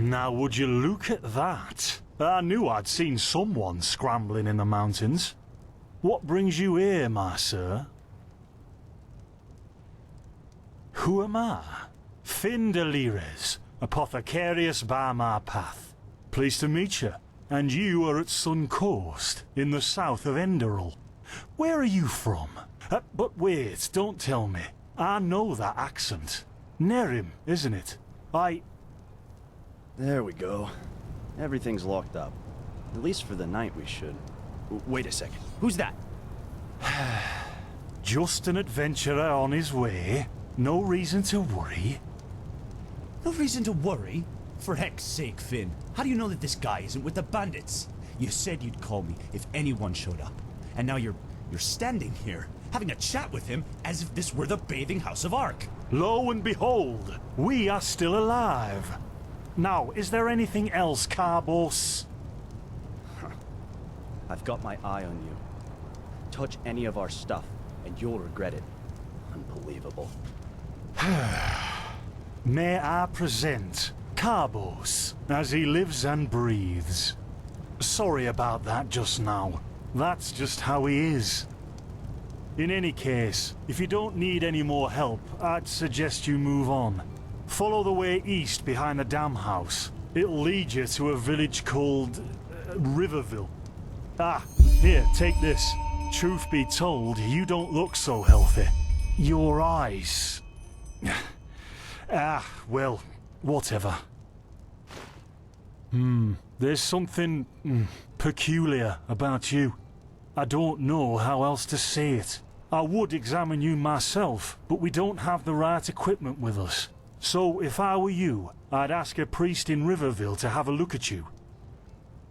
Now would you look at that? I knew I'd seen someone scrambling in the mountains. What brings you here, my sir? Who am I? Fin de Lires, apothecarius by my path. Pleased to meet you. And you are at Sun Coast, in the south of Enderal. Where are you from? But wait, don't tell me. I know that accent. Nerim, isn't it? There we go. Everything's locked up. At least for the night we should. Wait a second. Who's that? Just an adventurer on his way. No reason to worry. No reason to worry? For heck's sake, Finn. How do you know that this guy isn't with the bandits? You said you'd call me if anyone showed up. And now you're standing here, having a chat with him as if this were the bathing house of Ark. Lo and behold, we are still alive. Now, is there anything else, Carbos? I've got my eye on you. Touch any of our stuff, and you'll regret it. Unbelievable. May I present Carbos, as he lives and breathes. Sorry about that just now. That's just how he is. In any case, if you don't need any more help, I'd suggest you move on. Follow the way east behind the dam house. It'll lead you to a village called Riverville. Ah, here, take this. Truth be told, you don't look so healthy. Your eyes... well, whatever. There's something peculiar about you. I don't know how else to say it. I would examine you myself, but we don't have the right equipment with us. So if I were you, I'd ask a priest in Riverville to have a look at you.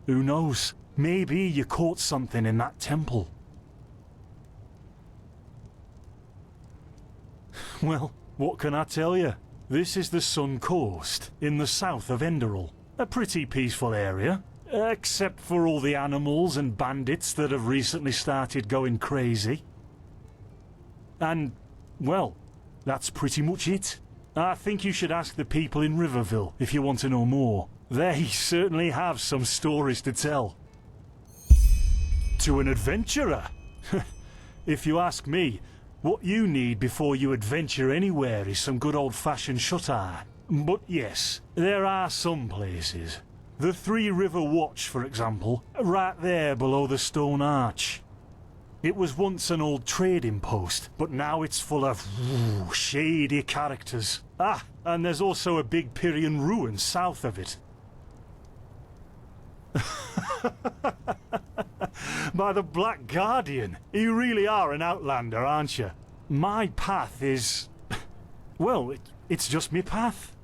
Who knows? Maybe you caught something in that temple. Well, what can I tell you? This is the Sun Coast, in the south of Enderal. A pretty peaceful area, except for all the animals and bandits that have recently started going crazy. And, well, that's pretty much it. I think you should ask the people in Riverville if you want to know more. They certainly have some stories to tell. To an adventurer? If you ask me, what you need before you adventure anywhere is some good old-fashioned shut-eye. But yes, there are some places. The Three River Watch, for example, right there below the stone arch. It was once an old trading post, but now it's full of shady characters. Ah, and there's also a big Pyrian ruin south of it. By the Black Guardian, you really are an outlander, aren't you? My path is... well, it's just me path.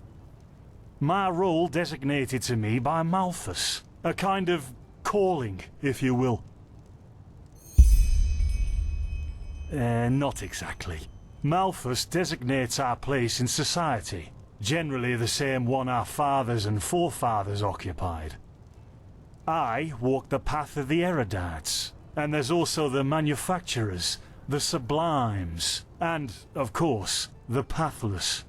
My role designated to me by Malthus. A kind of calling, if you will. Not exactly. Malthus designates our place in society, generally the same one our fathers and forefathers occupied. I walk the path of the erudites, and there's also the manufacturers, the sublimes, and, of course, the pathless.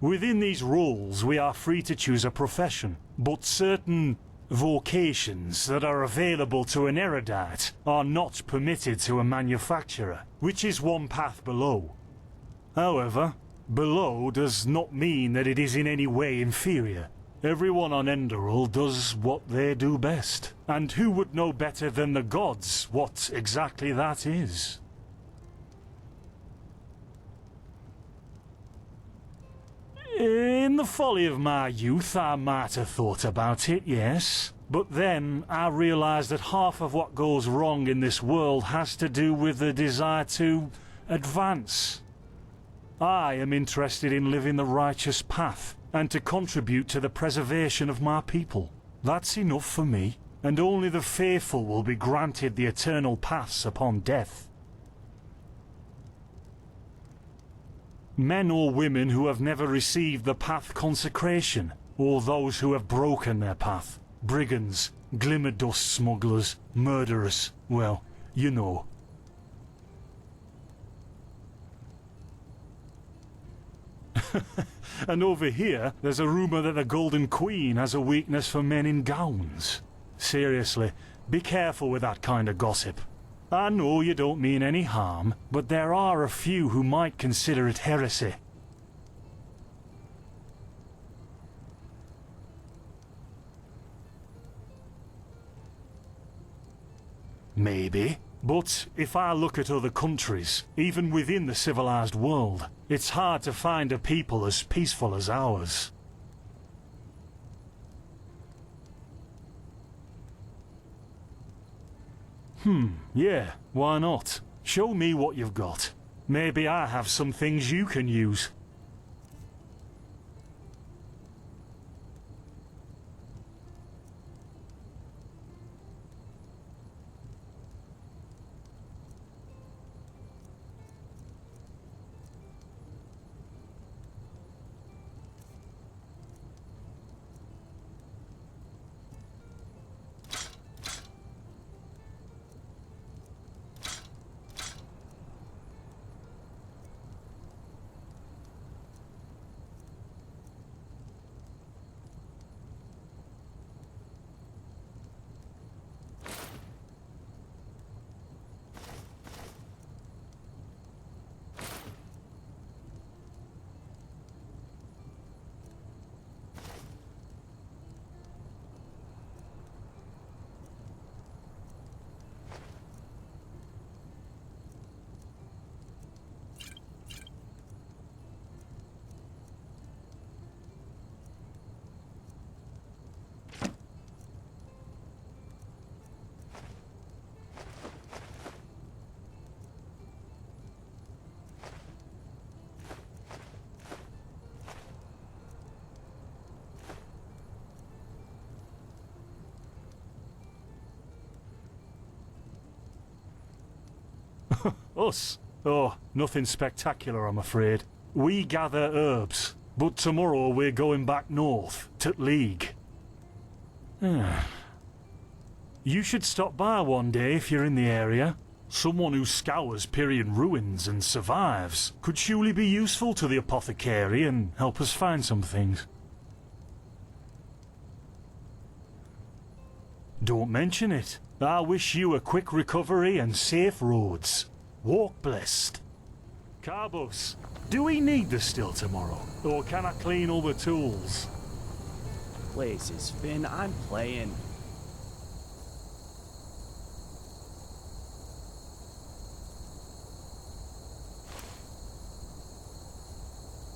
Within these roles, we are free to choose a profession, but certain vocations that are available to an erudite are not permitted to a manufacturer, which is one path below. However, below does not mean that it is in any way inferior. Everyone on Enderal does what they do best, and who would know better than the gods what exactly that is? In the folly of my youth, I might have thought about it, yes. But then I realized that half of what goes wrong in this world has to do with the desire to advance. I am interested in living the righteous path, and to contribute to the preservation of my people. That's enough for me, and only the faithful will be granted the eternal paths upon death. Men or women who have never received the path consecration, or those who have broken their path. Brigands, glimmer dust smugglers, murderers, well, you know. And over here, there's a rumour that the Golden Queen has a weakness for men in gowns. Seriously, be careful with that kind of gossip. I know you don't mean any harm, but there are a few who might consider it heresy. Maybe. But if I look at other countries, even within the civilized world, it's hard to find a people as peaceful as ours. Yeah, why not? Show me what you've got. Maybe I have some things you can use. Us? Oh, nothing spectacular, I'm afraid. We gather herbs, but tomorrow we're going back north, to League. You should stop by one day if you're in the area. Someone who scours Pyrian ruins and survives could surely be useful to the apothecary and help us find some things. Don't mention it. I wish you a quick recovery and safe roads. Walk blessed. Carbos, do we need the still tomorrow? Or can I clean all the tools? Places, Finn, I'm playing.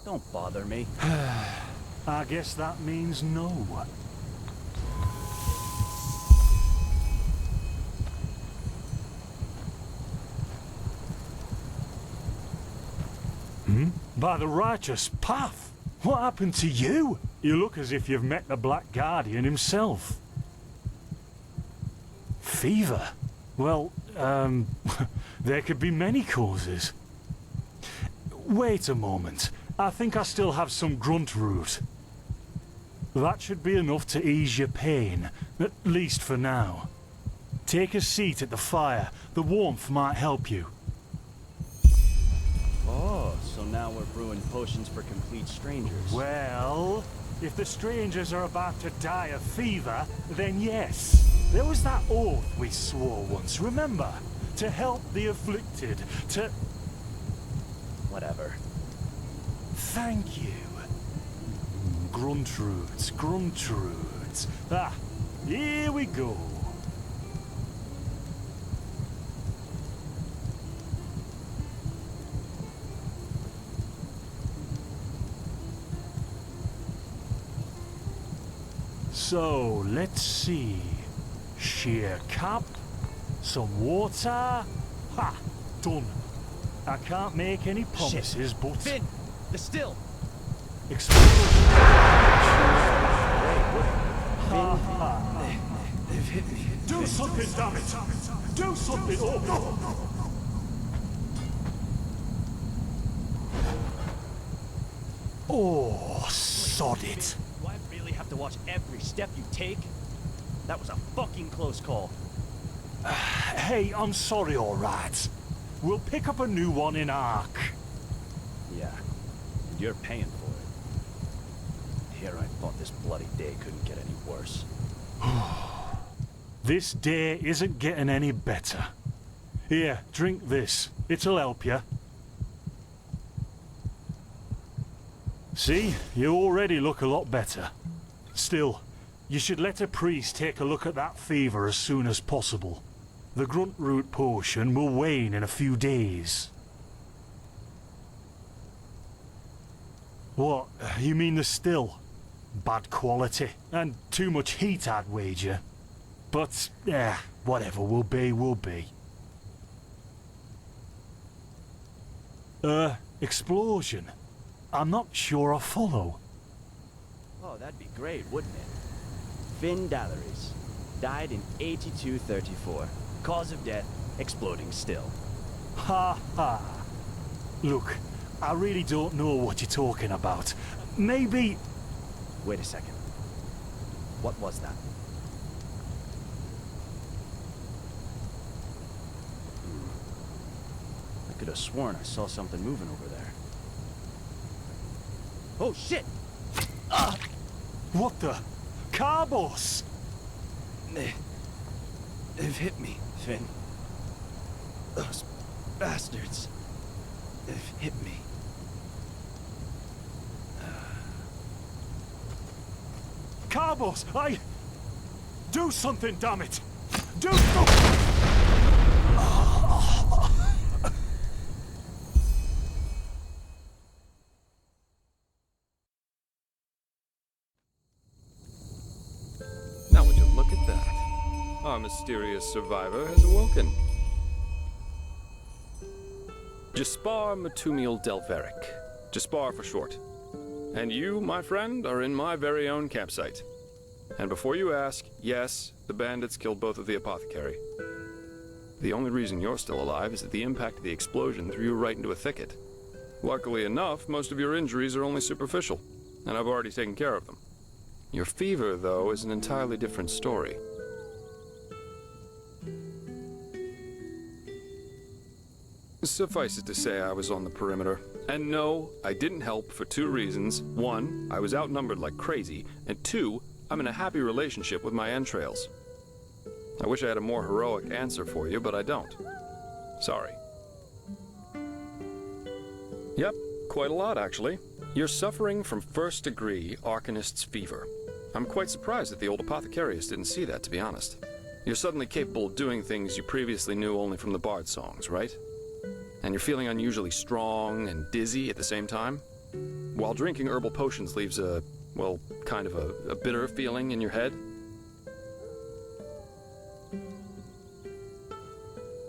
Don't bother me. I guess that means no. By the righteous path? What happened to you? You look as if you've met the Black Guardian himself. Fever? Well, there could be many causes. Wait a moment. I think I still have some grunt root. That should be enough to ease your pain, at least for now. Take a seat at the fire. The warmth might help you. Oh, so now we're brewing potions for complete strangers. Well, if the strangers are about to die of fever, then yes. There was that oath we swore once, remember? To help the afflicted, to... Whatever. Thank you. Gruntroods, Gruntroods. Ah, here we go. So, let's see. Sheer cap, some water. Ha! Done. I can't make any promises, Shit. but... Finn! The still! Explosion. They've hit me. Do something, damn it! Do something! Oh, sod it. Do I really have to watch every step you take? That was a fucking close call. Hey, I'm sorry, alright. We'll pick up a new one in Ark. Yeah. And you're paying for it. here, I thought this bloody day couldn't get any worse. This day isn't getting any better. Here, drink this. It'll help you. See, you already look a lot better. Still, you should let a priest take a look at that fever as soon as possible. The grunt root potion will wane in a few days. What? You mean the still? Bad quality, and too much heat, I'd wager. But, whatever will be, will be. Explosion? I'm not sure I follow. Oh, that'd be great, wouldn't it? Finn Dalleries. Died in 8234. Cause of death, exploding still. Ha ha. Look, I really don't know what you're talking about. Maybe... Wait a second. What was that? I could have sworn I saw something moving over there. Oh shit! What the? Carbos! They've hit me, Finn. Those bastards. They've hit me. Carbos, do something, damn it! Do something! Now would you look at that? Our mysterious survivor has awoken. Jaspar Matumiel Delveric. Jaspar for short. And you, my friend, are in my very own campsite. And before you ask, yes, the bandits killed both of the apothecary. The only reason you're still alive is that the impact of the explosion threw you right into a thicket. Luckily enough, most of your injuries are only superficial, and I've already taken care of them. Your fever, though, is an entirely different story. Suffice it to say, I was on the perimeter. And no, I didn't help for two reasons. One, I was outnumbered like crazy, and two, I'm in a happy relationship with my entrails. I wish I had a more heroic answer for you, but I don't. Sorry. Yep, quite a lot, actually. You're suffering from first-degree Arcanist's fever. I'm quite surprised that the old apothecarius didn't see that, to be honest. You're suddenly capable of doing things you previously knew only from the bard songs, right? And you're feeling unusually strong and dizzy at the same time? While drinking herbal potions leaves a, well, kind of a bitter feeling in your head?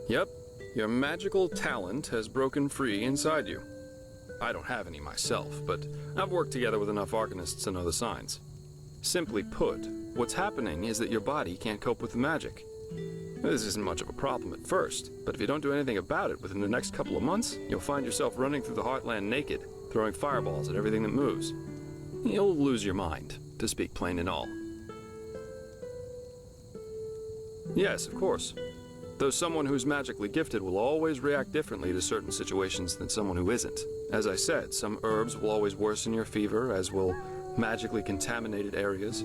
Yep, your magical talent has broken free inside you. I don't have any myself, but I've worked together with enough arcanists to know the signs. Simply put, what's happening is that your body can't cope with the magic. This isn't much of a problem at first, but if you don't do anything about it within the next couple of months, you'll find yourself running through the heartland naked, throwing fireballs at everything that moves. You'll lose your mind, to speak plain and all. Yes, of course. Though someone who's magically gifted will always react differently to certain situations than someone who isn't. As I said, some herbs will always worsen your fever, as will magically contaminated areas.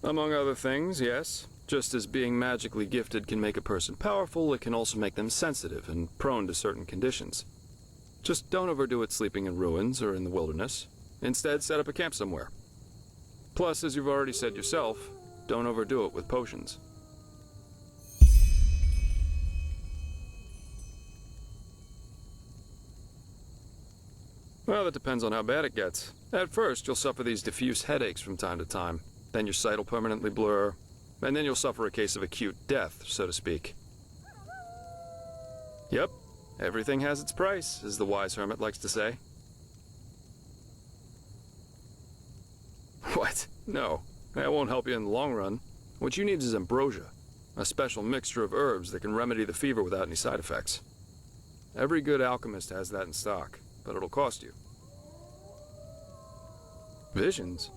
Among other things, yes. Just as being magically gifted can make a person powerful, it can also make them sensitive and prone to certain conditions. Just don't overdo it sleeping in ruins or in the wilderness. Instead, set up a camp somewhere. Plus, as you've already said yourself, don't overdo it with potions. Well, that depends on how bad it gets. At first, you'll suffer these diffuse headaches from time to time. Then your sight will permanently blur, and then you'll suffer a case of acute death, so to speak. Yep, everything has its price, as the wise hermit likes to say. What? No, that won't help you in the long run. What you need is ambrosia, a special mixture of herbs that can remedy the fever without any side effects. Every good alchemist has that in stock, but it'll cost you. Visions?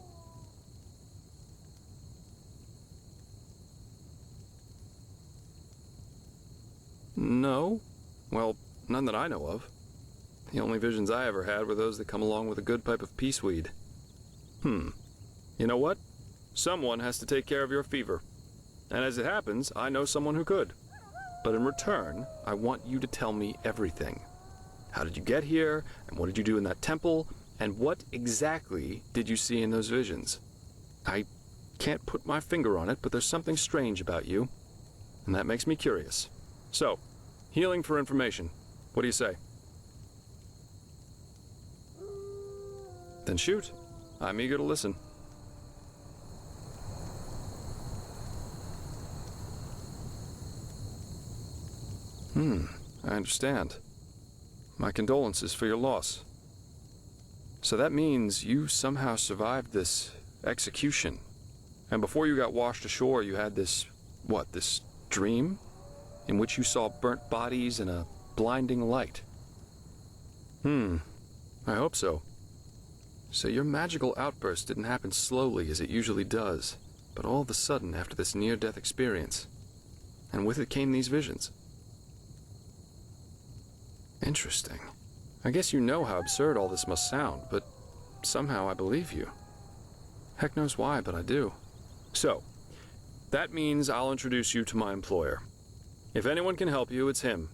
No. Well, none that I know of. The only visions I ever had were those that come along with a good pipe of peaceweed. You know what? Someone has to take care of your fever. And as it happens, I know someone who could. But in return, I want you to tell me everything. How did you get here? And what did you do in that temple? And what exactly did you see in those visions? I can't put my finger on it, but there's something strange about you. And that makes me curious. So, healing for information. What do you say? Then shoot. I'm eager to listen. I understand. My condolences for your loss. So that means you somehow survived this execution. And before you got washed ashore, you had this, this dream? In which you saw burnt bodies and a blinding light. I hope so. So your magical outburst didn't happen slowly as it usually does, but all of a sudden after this near-death experience. And with it came these visions. Interesting. I guess you know how absurd all this must sound, but somehow I believe you. Heck knows why, but I do. So, that means I'll introduce you to my employer. If anyone can help you, it's him.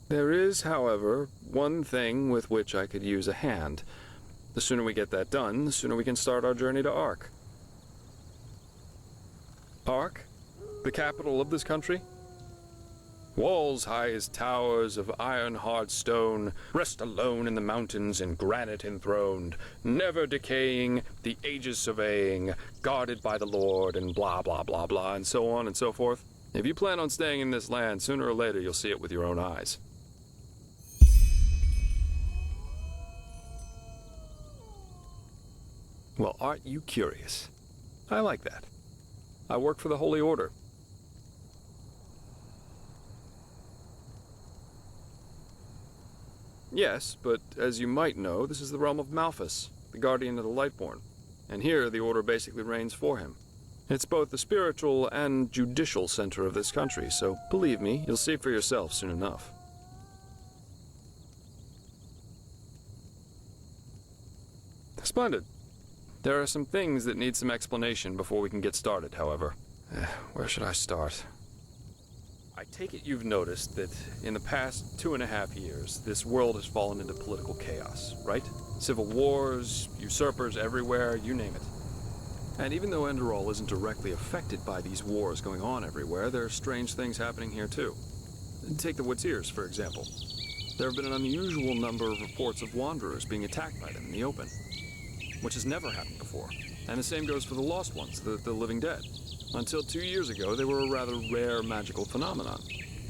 There is, however, one thing with which I could use a hand. The sooner we get that done, the sooner we can start our journey to Ark. Ark? The capital of this country? Walls high as towers of iron-hard stone, rest alone in the mountains in granite enthroned, never decaying, the ages surveying, guarded by the Lord, and blah blah blah blah, and so on and so forth. If you plan on staying in this land, sooner or later you'll see it with your own eyes. Well, aren't you curious? I like that. I work for the Holy Order. Yes, but as you might know, this is the realm of Malphas, the guardian of the Lightborn. And here, the Order basically reigns for him. It's both the spiritual and judicial center of this country, so believe me, you'll see for yourself soon enough. Splendid. There are some things that need some explanation before we can get started, however. Where should I start? I take it you've noticed that in the past 2.5 years, this world has fallen into political chaos, right? Civil wars, usurpers everywhere, you name it. And even though Enderal isn't directly affected by these wars going on everywhere, there are strange things happening here too. Take the Woods-Ears, for example. There have been an unusual number of reports of wanderers being attacked by them in the open, which has never happened before. And the same goes for the Lost Ones, the living dead. Until 2 years ago, they were a rather rare magical phenomenon.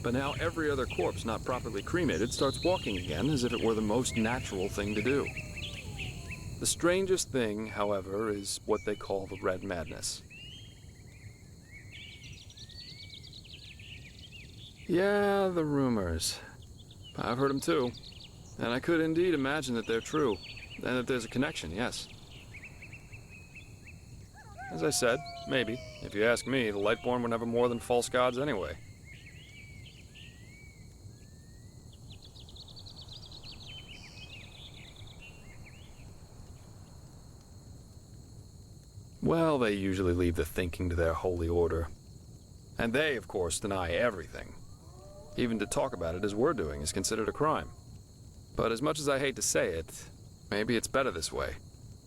But now every other corpse not properly cremated starts walking again as if it were the most natural thing to do. The strangest thing, however, is what they call the Red Madness. Yeah, the rumors. I've heard them too. And I could indeed imagine that they're true. And that there's a connection, yes. As I said, maybe. If you ask me, the Lightborn were never more than false gods anyway. Well, they usually leave the thinking to their holy order. And they, of course, deny everything. Even to talk about it as we're doing is considered a crime. But as much as I hate to say it, maybe it's better this way.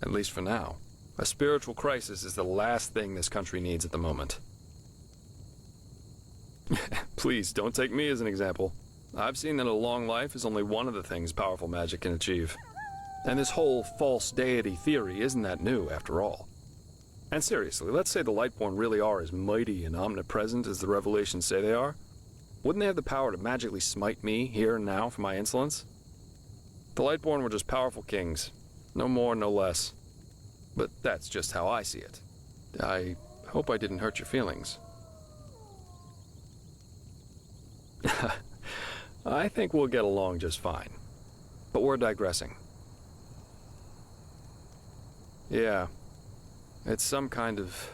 At least for now. A spiritual crisis is the last thing this country needs at the moment. Please, don't take me as an example. I've seen that a long life is only one of the things powerful magic can achieve. And this whole false deity theory isn't that new, after all. And seriously, let's say the Lightborn really are as mighty and omnipresent as the revelations say they are. Wouldn't they have the power to magically smite me, here and now, for my insolence? The Lightborn were just powerful kings. No more, no less. But that's just how I see it. I hope I didn't hurt your feelings. I think we'll get along just fine. But we're digressing. Yeah. It's some kind of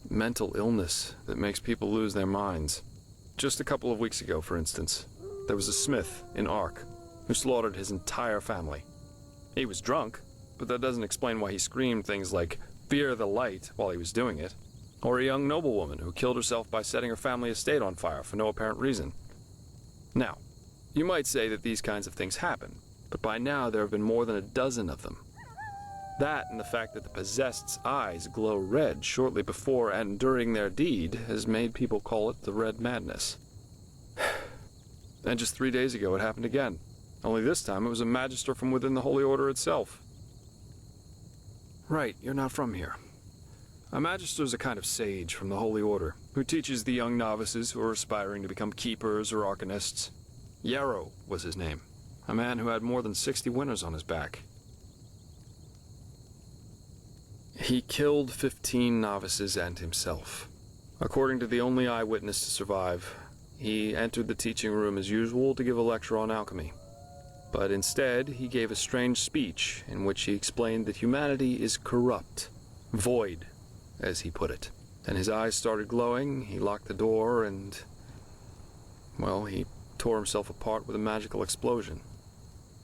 mental illness that makes people lose their minds. Just a couple of weeks ago, for instance, there was a smith in Ark who slaughtered his entire family. He was drunk, but that doesn't explain why he screamed things like, "Fear the light," while he was doing it. Or a young noblewoman who killed herself by setting her family estate on fire for no apparent reason. Now, you might say that these kinds of things happen, but by now there have been more than a dozen of them. That and the fact that the possessed's eyes glow red shortly before and during their deed has made people call it the Red Madness. And just 3 days ago it happened again. Only this time it was a magister from within the Holy Order itself. Right, you're not from here. A magister is a kind of sage from the Holy Order, who teaches the young novices who are aspiring to become keepers or arcanists. Yarrow was his name, a man who had more than 60 winners on his back. He killed 15 novices and himself. According to the only eyewitness to survive, he entered the teaching room as usual to give a lecture on alchemy. But instead, he gave a strange speech in which he explained that humanity is corrupt, void, as he put it. Then his eyes started glowing, he locked the door, and, well, he tore himself apart with a magical explosion.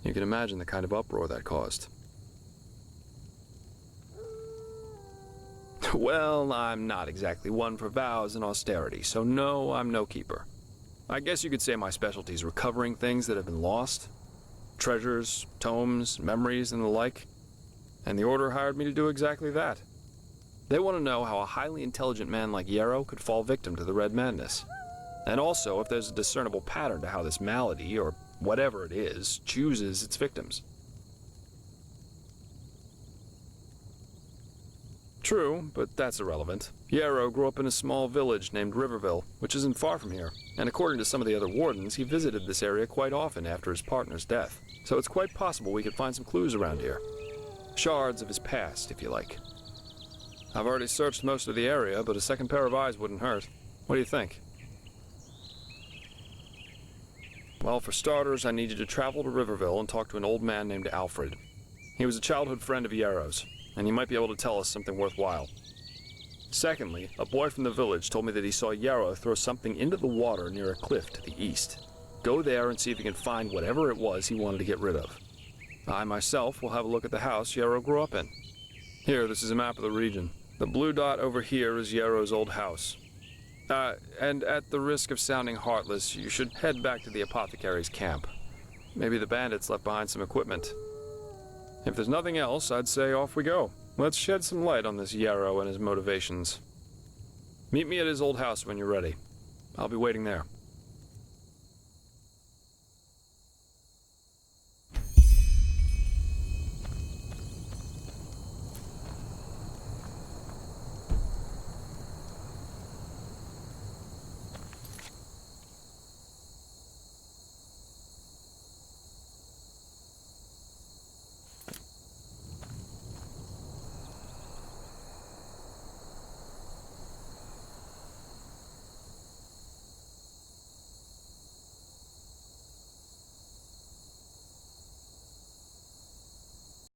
You can imagine the kind of uproar that caused. Well, I'm not exactly one for vows and austerity, so no, I'm no keeper. I guess you could say my specialty is recovering things that have been lost. Treasures, tomes, memories, and the like. And the Order hired me to do exactly that. They want to know how a highly intelligent man like Yarrow could fall victim to the Red Madness. And also if there's a discernible pattern to how this malady, or whatever it is, chooses its victims. True, but that's irrelevant. Yarrow grew up in a small village named Riverville, which isn't far from here, and according to some of the other wardens, he visited this area quite often after his partner's death. So it's quite possible we could find some clues around here. Shards of his past, if you like. I've already searched most of the area, but a second pair of eyes wouldn't hurt. What do you think? Well, for starters, I need you to travel to Riverville and talk to an old man named Alfred. He was a childhood friend of Yarrow's, and he might be able to tell us something worthwhile. Secondly, a boy from the village told me that he saw Yarrow throw something into the water near a cliff to the east. Go there and see if you can find whatever it was he wanted to get rid of. I myself will have a look at the house Yarrow grew up in. Here, this is a map of the region. The blue dot over here is Yarrow's old house. And at the risk of sounding heartless, you should head back to the apothecary's camp. Maybe the bandits left behind some equipment. If there's nothing else, I'd say off we go. Let's shed some light on this Yarrow and his motivations. Meet me at his old house when you're ready. I'll be waiting there.